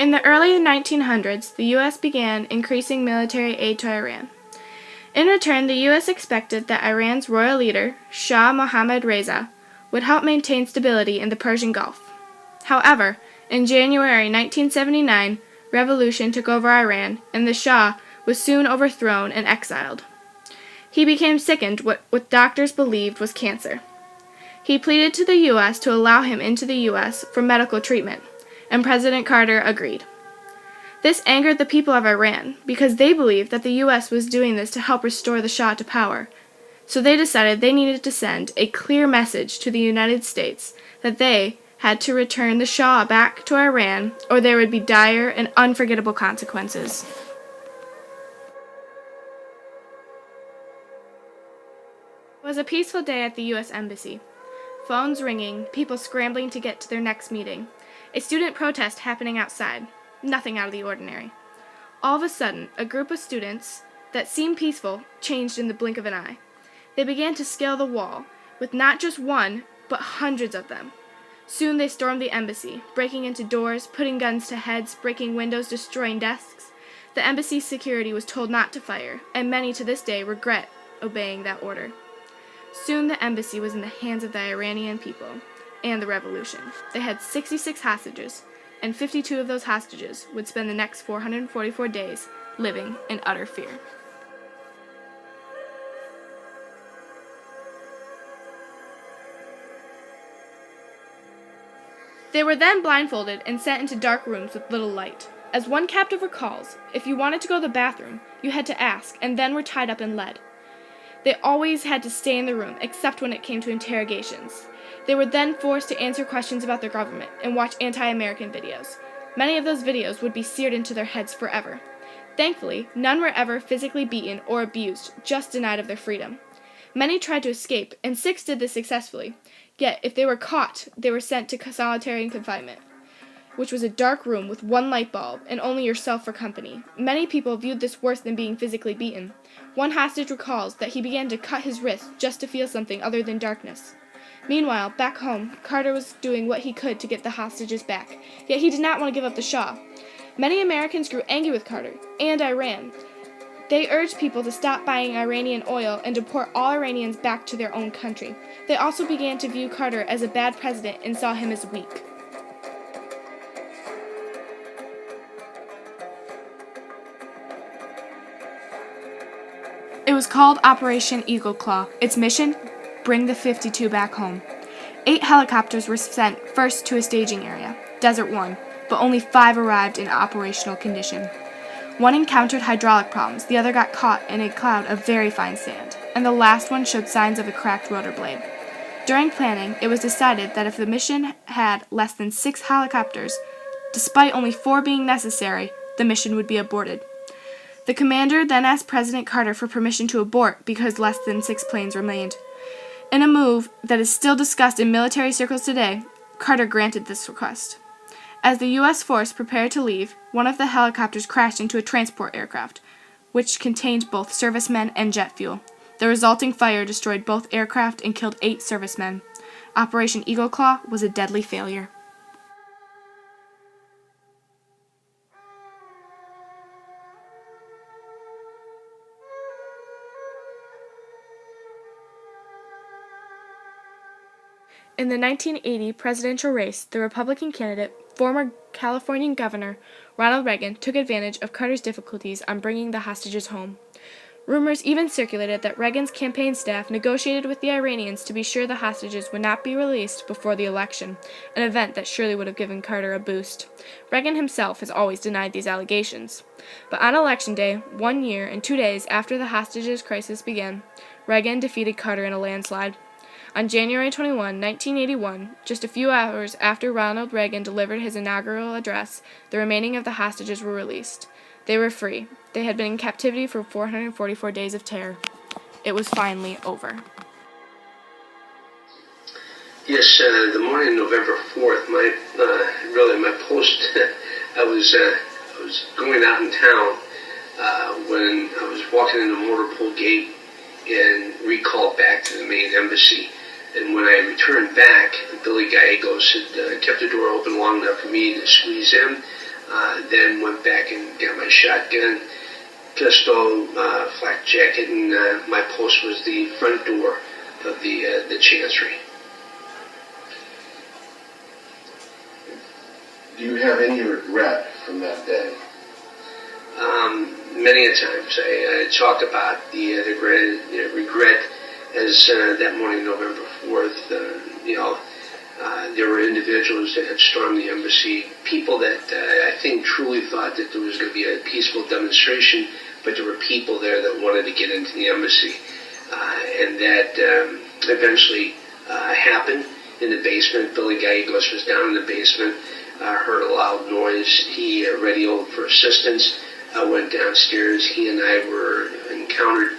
In the early 1900s, the U.S. began increasing military aid to Iran. In return, the U.S. expected that Iran's royal leader, Shah Mohammad Reza, would help maintain stability in the Persian Gulf. However, in January 1979, revolution took over Iran, and the Shah was soon overthrown and exiled. He became sickened with what doctors believed was cancer. He pleaded to the U.S. to allow him into the U.S. for medical treatment, and President Carter agreed. This angered the people of Iran because they believed that the U.S. was doing this to help restore the Shah to power. So they decided they needed to send a clear message to the United States that they had to return the Shah back to Iran or there would be dire and unforgettable consequences. It was a peaceful day at the U.S. Embassy. Phones ringing, people scrambling to get to their next meeting. A student protest happening outside. Nothing out of the ordinary. All of a sudden, a group of students that seemed peaceful changed in the blink of an eye. They began to scale the wall, with not just one, but hundreds of them. Soon they stormed the embassy, breaking into doors, putting guns to heads, breaking windows, destroying desks. The embassy's security was told not to fire, and many to this day regret obeying that order. Soon the embassy was in the hands of the Iranian people and the revolution. They had 66 hostages, and 52 of those hostages would spend the next 444 days living in utter fear. They were then blindfolded and sent into dark rooms with little light. As one captive recalls, if you wanted to go to the bathroom, you had to ask, and then were tied up and led. They always had to stay in the room, except when it came to interrogations. They were then forced to answer questions about their government and watch anti-American videos. Many of those videos would be seared into their heads forever. Thankfully, none were ever physically beaten or abused, just denied of their freedom. Many tried to escape, and 6 did this successfully. Yet, if they were caught, they were sent to solitary confinement, which was a dark room with one light bulb and only yourself for company. Many people viewed this worse than being physically beaten. One hostage recalls that he began to cut his wrist just to feel something other than darkness. Meanwhile, back home, Carter was doing what he could to get the hostages back, yet he did not want to give up the Shah. Many Americans grew angry with Carter and Iran. They urged people to stop buying Iranian oil and deport all Iranians back to their own country. They also began to view Carter as a bad president and saw him as weak. It was called Operation Eagle Claw. Its mission? Bring the 52 back home. 8 helicopters were sent first to a staging area, Desert 1, but only 5 arrived in operational condition. One encountered hydraulic problems, the other got caught in a cloud of very fine sand, and the last one showed signs of a cracked rotor blade. During planning, it was decided that if the mission had less than 6 helicopters, despite only 4 being necessary, the mission would be aborted. The commander then asked President Carter for permission to abort because less than 6 planes remained. In a move that is still discussed in military circles today, Carter granted this request. As the U.S. force prepared to leave, one of the helicopters crashed into a transport aircraft, which contained both servicemen and jet fuel. The resulting fire destroyed both aircraft and killed 8 servicemen. Operation Eagle Claw was a deadly failure. In the 1980 presidential race, the Republican candidate, former Californian Governor Ronald Reagan, took advantage of Carter's difficulties on bringing the hostages home. Rumors even circulated that Reagan's campaign staff negotiated with the Iranians to be sure the hostages would not be released before the election, an event that surely would have given Carter a boost. Reagan himself has always denied these allegations. But on Election Day, 1 year and 2 days after the hostages crisis began, Reagan defeated Carter in a landslide. On January 21, 1981, just a few hours after Ronald Reagan delivered his inaugural address, the remaining of the hostages were released. They were free. They had been in captivity for 444 days of terror. It was finally over. Yes, the morning of November 4th, my post, I was going out in town when I was walking in the motor pool gate and recalled back to the main embassy. And when I returned back, Billy Gallegos had kept the door open long enough for me to squeeze in. Then went back and got my shotgun, pistol, flak jacket, and my post was the front door of the chancery. Do you have any regret from that day? Many a times I talk about the regret as that morning, November 4th. There were individuals that had stormed the embassy, people that I think truly thought that there was going to be a peaceful demonstration, but there were people there that wanted to get into the embassy. And that eventually happened in the basement. Billy Gallegos was down in the basement, heard a loud noise. He radioed for assistance, went downstairs. He and I were encountered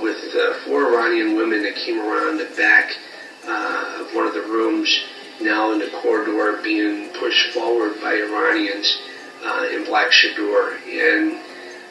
with 4 Iranian women that came around the back of one of the rooms, now in the corridor, being pushed forward by Iranians in black chador. And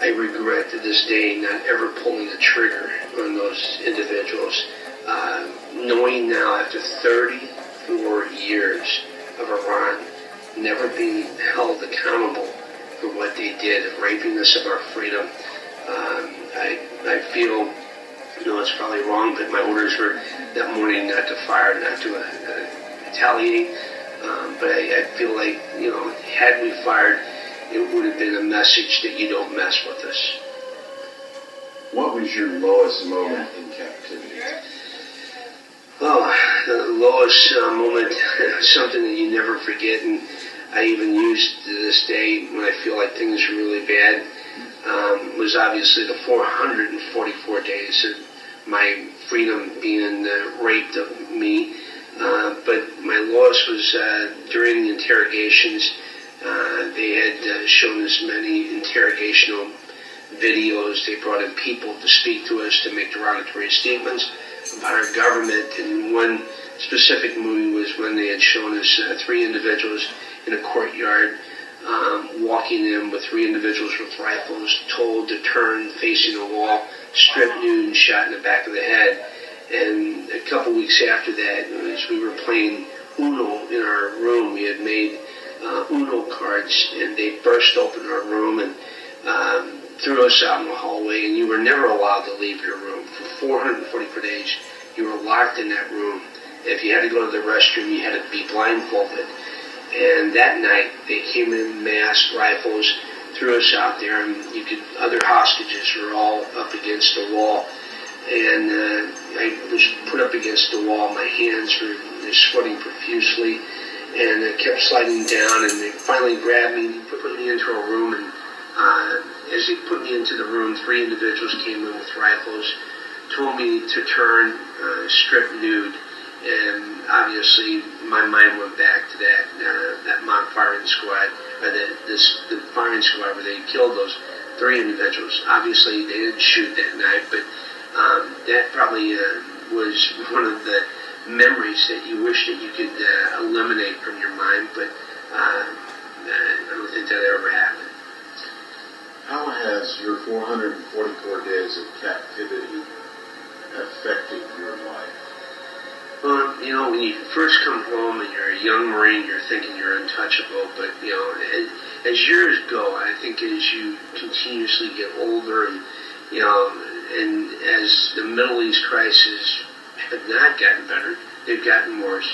I regret to this day not ever pulling the trigger on those individuals. Knowing now, after 34 years of Iran never being held accountable for what they did, of raping us of our freedom, I feel, it's probably wrong, but my orders were that morning not to fire, not to retaliate. But I feel like, had we fired, it would have been a message that you don't mess with us. What was your lowest moment in captivity? Oh, the lowest moment, something that you never forget, and I even use to this day when I feel like things are really bad, was obviously the 444 days of my freedom being raped of me. But my lowest was during the interrogations. They had shown us many interrogational videos. They brought in people to speak to us, to make derogatory statements about our government. And one specific movie was when they had shown us 3 individuals in a courtyard walking in with 3 individuals with rifles, told to turn facing a wall, stripped nude and shot in the back of the head. And a couple weeks after that, as we were playing Uno in our room, we had made Uno cards, and they burst open our room and threw us out in the hallway, and you were never allowed to leave your room. For 444 days, you were locked in that room. If you had to go to the restroom, you had to be blindfolded. And that night, they came in masked, rifles, threw us out there, and other hostages were all up against the wall. And I was put up against the wall. My hands were sweating profusely, and I kept sliding down, and they finally grabbed me and put me into a room. And as they put me into the room, 3 individuals came in with rifles, told me to turn strip nude. And obviously, my mind went back to that mock firing squad, or the firing squad where they killed those 3 individuals. Obviously, they didn't shoot that night, but that probably was one of the memories that you wish that you could eliminate from your mind, but I don't think that ever happened. How has your 444 days of captivity affected your life? Well, when you first come home and you're a young Marine, you're thinking you're untouchable. But, as years go, I think as you continuously get older and, and as the Middle East crisis have not gotten better, they've gotten worse,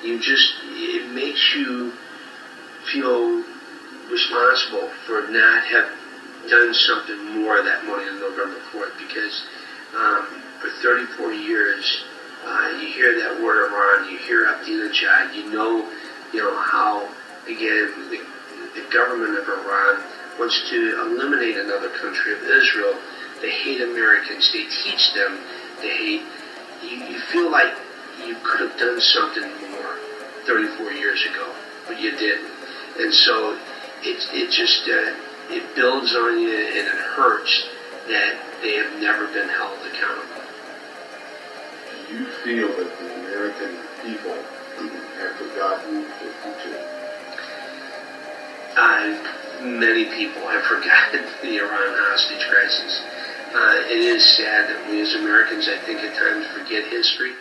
it makes you feel responsible for not have done something more that morning on November 4th, because for 34 years, you hear that word Iran, you hear Ahmadinejad, you know how, again, the government of Iran wants to eliminate another country of Israel. They hate Americans. They teach them to hate. You feel like you could have done something more 34 years ago, but you didn't. And so it builds on you, and it hurts that they have never been held accountable. Do you feel that the American people have forgotten 52? Many people have forgotten the Iran hostage crisis. It is sad that we as Americans, I think, at times forget history.